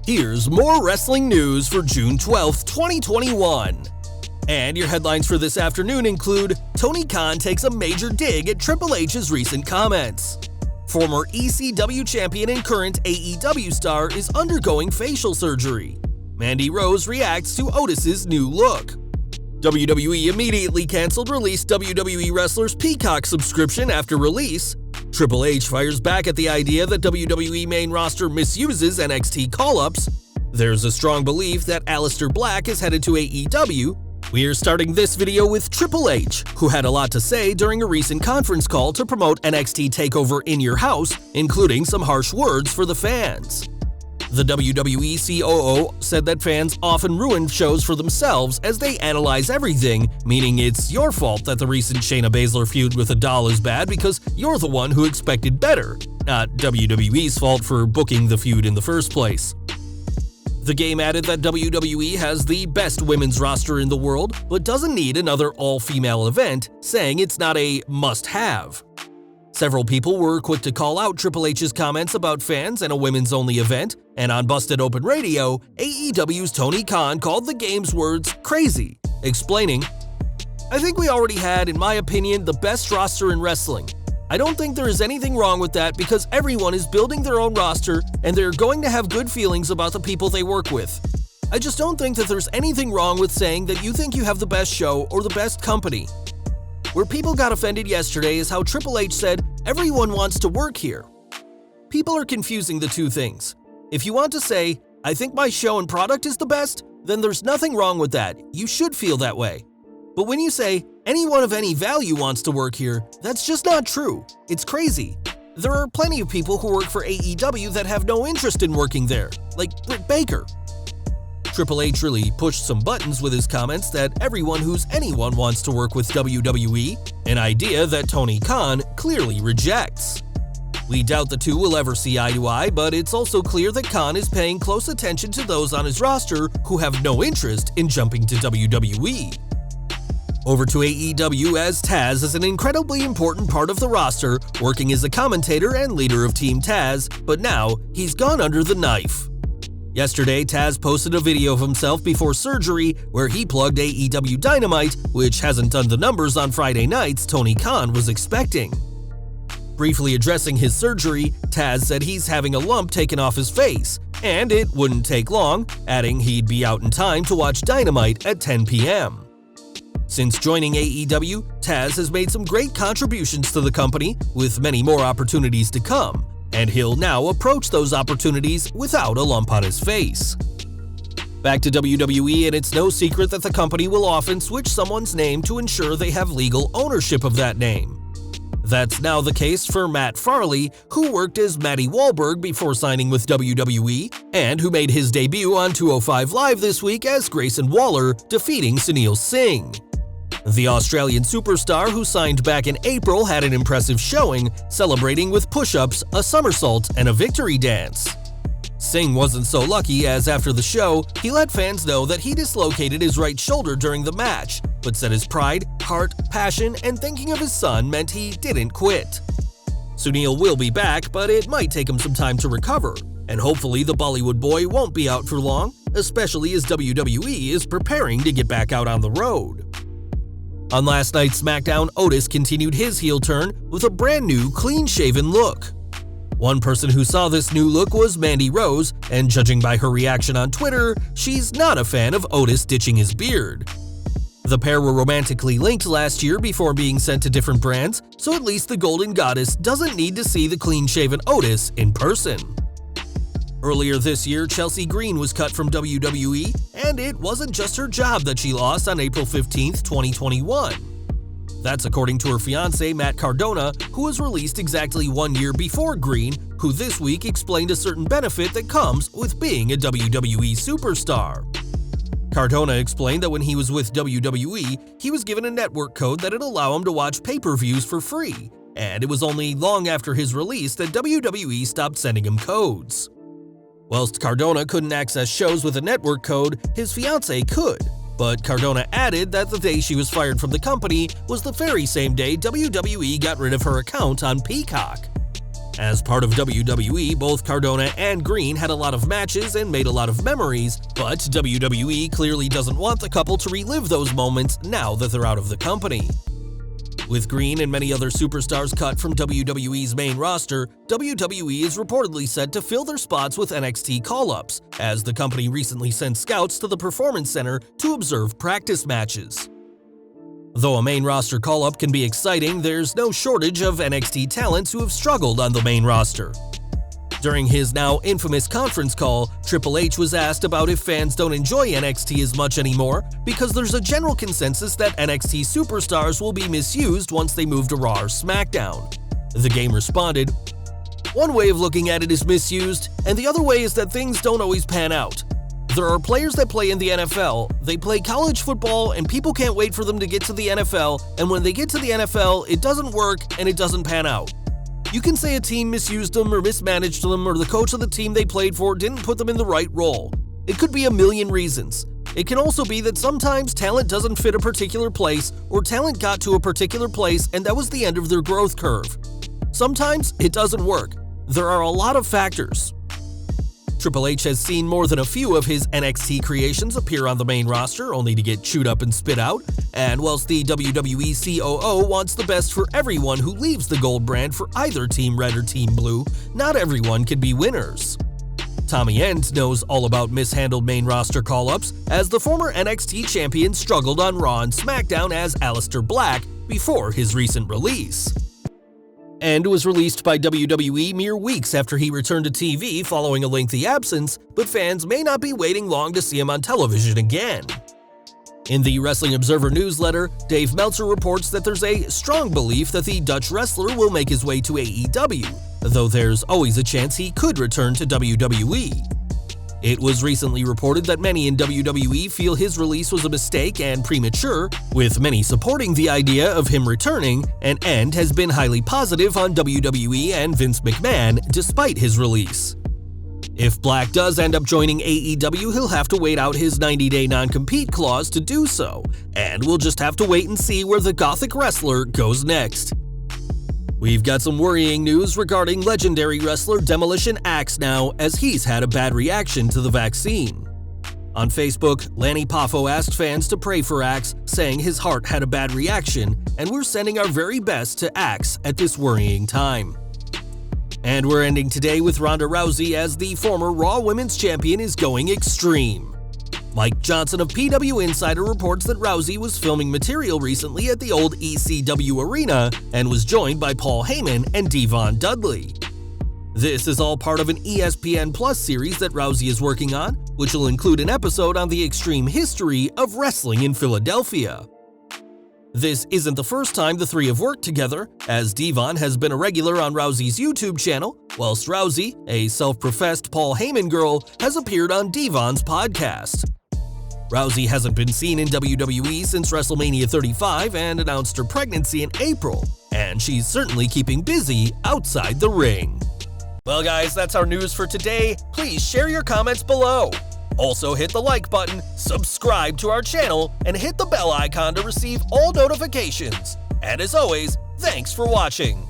Here's more wrestling news for June 12, 2021. And your headlines for this afternoon include Tony Khan takes a major dig at Triple H's recent comments. Former ECW champion and current AEW star is undergoing facial surgery. Mandy Rose reacts to Otis's new look. WWE immediately canceled released WWE wrestlers' Peacock subscription after release. Triple H fires back at the idea that WWE main roster misuses NXT call-ups. There's a strong belief that Aleister Black is headed to AEW. We're starting this video with Triple H, who had a lot to say during a recent conference call to promote NXT TakeOver in your house, including some harsh words for the fans. The WWE COO said that fans often ruin shows for themselves as they analyze everything, meaning it's your fault that the recent Shayna Baszler feud with Adal is bad because you're the one who expected better, not WWE's fault for booking the feud in the first place. The game added that WWE has the best women's roster in the world, but doesn't need another all-female event, saying it's not a must-have. Several people were quick to call out Triple H's comments about fans and a women's-only event, and on Busted Open Radio, AEW's Tony Khan called the game's words crazy, explaining, "I think we already had, in my opinion, the best roster in wrestling. I don't think there is anything wrong with that because everyone is building their own roster and they're going to have good feelings about the people they work with. I just don't think that there's anything wrong with saying that you think you have the best show or the best company." Where people got offended yesterday is how Triple H said, "Everyone wants to work here." People are confusing the two things. If you want to say, "I think my show and product is the best," then there's nothing wrong with that. You should feel that way. But when you say, "Anyone of any value wants to work here," that's just not true. It's crazy. There are plenty of people who work for AEW that have no interest in working there, like Britt Baker. Triple H really pushed some buttons with his comments that everyone who's anyone wants to work with WWE, an idea that Tony Khan clearly rejects. We doubt the two will ever see eye to eye, but it's also clear that Khan is paying close attention to those on his roster who have no interest in jumping to WWE. Over to AEW, as Taz is an incredibly important part of the roster, working as a commentator and leader of Team Taz, but now he's gone under the knife. Yesterday, Taz posted a video of himself before surgery where he plugged AEW Dynamite, which hasn't done the numbers on Friday nights Tony Khan was expecting. Briefly addressing his surgery, Taz said he's having a lump taken off his face, and it wouldn't take long, adding he'd be out in time to watch Dynamite at 10 p.m. Since joining AEW, Taz has made some great contributions to the company, with many more opportunities to come, and he'll now approach those opportunities without a lump on his face. Back to WWE, and it's no secret that the company will often switch someone's name to ensure they have legal ownership of that name. That's now the case for Matt Farley, who worked as Matty Wahlberg before signing with WWE, and who made his debut on 205 Live this week as Grayson Waller, defeating Sunil Singh. The Australian superstar, who signed back in April, had an impressive showing, celebrating with push-ups, a somersault, and a victory dance. Singh wasn't so lucky, as after the show, he let fans know that he dislocated his right shoulder during the match, but said his pride, heart, passion, and thinking of his son meant he didn't quit. Sunil will be back, but it might take him some time to recover, and hopefully the Bollywood boy won't be out for long, especially as WWE is preparing to get back out on the road. On last night's SmackDown, Otis continued his heel turn with a brand new, clean-shaven look. One person who saw this new look was Mandy Rose, and judging by her reaction on Twitter, she's not a fan of Otis ditching his beard. The pair were romantically linked last year before being sent to different brands, so at least the Golden Goddess doesn't need to see the clean-shaven Otis in person. Earlier this year, Chelsea Green was cut from WWE, and it wasn't just her job that she lost on April 15, 2021. That's according to her fiancé, Matt Cardona, who was released exactly 1 year before Green, who this week explained a certain benefit that comes with being a WWE superstar. Cardona explained that when he was with WWE, he was given a network code that'd allow him to watch pay-per-views for free, and it was only long after his release that WWE stopped sending him codes. Whilst Cardona couldn't access shows with a network code, his fiancé could, but Cardona added that the day she was fired from the company was the very same day WWE got rid of her account on Peacock. As part of WWE, both Cardona and Green had a lot of matches and made a lot of memories, but WWE clearly doesn't want the couple to relive those moments now that they're out of the company. With Green and many other superstars cut from WWE's main roster, WWE is reportedly set to fill their spots with NXT call-ups, as the company recently sent scouts to the Performance Center to observe practice matches. Though a main roster call-up can be exciting, there's no shortage of NXT talents who have struggled on the main roster. During his now infamous conference call, Triple H was asked about if fans don't enjoy NXT as much anymore because there's a general consensus that NXT superstars will be misused once they move to Raw or SmackDown. The Game responded, "One way of looking at it is misused, and the other way is that things don't always pan out. There are players that play in the NFL, they play college football, and people can't wait for them to get to the NFL, and when they get to the NFL, it doesn't work and it doesn't pan out. You can say a team misused them or mismanaged them, or the coach of the team they played for didn't put them in the right role. It could be a million reasons. It can also be that sometimes talent doesn't fit a particular place, or talent got to a particular place and that was the end of their growth curve. Sometimes it doesn't work. There are a lot of factors." Triple H has seen more than a few of his NXT creations appear on the main roster only to get chewed up and spit out, and whilst the WWE COO wants the best for everyone who leaves the gold brand for either Team Red or Team Blue, not everyone can be winners. Tommy End knows all about mishandled main roster call-ups, as the former NXT champion struggled on Raw and SmackDown as Aleister Black before his recent release. End was released by WWE mere weeks after he returned to TV following a lengthy absence, but fans may not be waiting long to see him on television again. In the Wrestling Observer newsletter, Dave Meltzer reports that there's a strong belief that the Dutch wrestler will make his way to AEW, though there's always a chance he could return to WWE. It was recently reported that many in WWE feel his release was a mistake and premature, with many supporting the idea of him returning, and End has been highly positive on WWE and Vince McMahon despite his release. If Black does end up joining AEW, he'll have to wait out his 90-day non-compete clause to do so, and we'll just have to wait and see where the Gothic wrestler goes next. We've got some worrying news regarding legendary wrestler Demolition Axe now, as he's had a bad reaction to the vaccine. On Facebook, Lanny Poffo asked fans to pray for Axe, saying his heart had a bad reaction, and we're sending our very best to Axe at this worrying time. And we're ending today with Ronda Rousey, as the former Raw Women's Champion is going extreme. Mike Johnson of PW Insider reports that Rousey was filming material recently at the old ECW arena and was joined by Paul Heyman and Devon Dudley. This is all part of an ESPN Plus series that Rousey is working on, which will include an episode on the extreme history of wrestling in Philadelphia. This isn't the first time the three have worked together, as Devon has been a regular on Rousey's YouTube channel, whilst Rousey, a self-professed Paul Heyman girl, has appeared on Devon's podcast. Rousey hasn't been seen in WWE since WrestleMania 35 and announced her pregnancy in April, and she's certainly keeping busy outside the ring. Well guys, that's our news for today. Please share your comments below. Also hit the like button, subscribe to our channel, and hit the bell icon to receive all notifications. And as always, thanks for watching.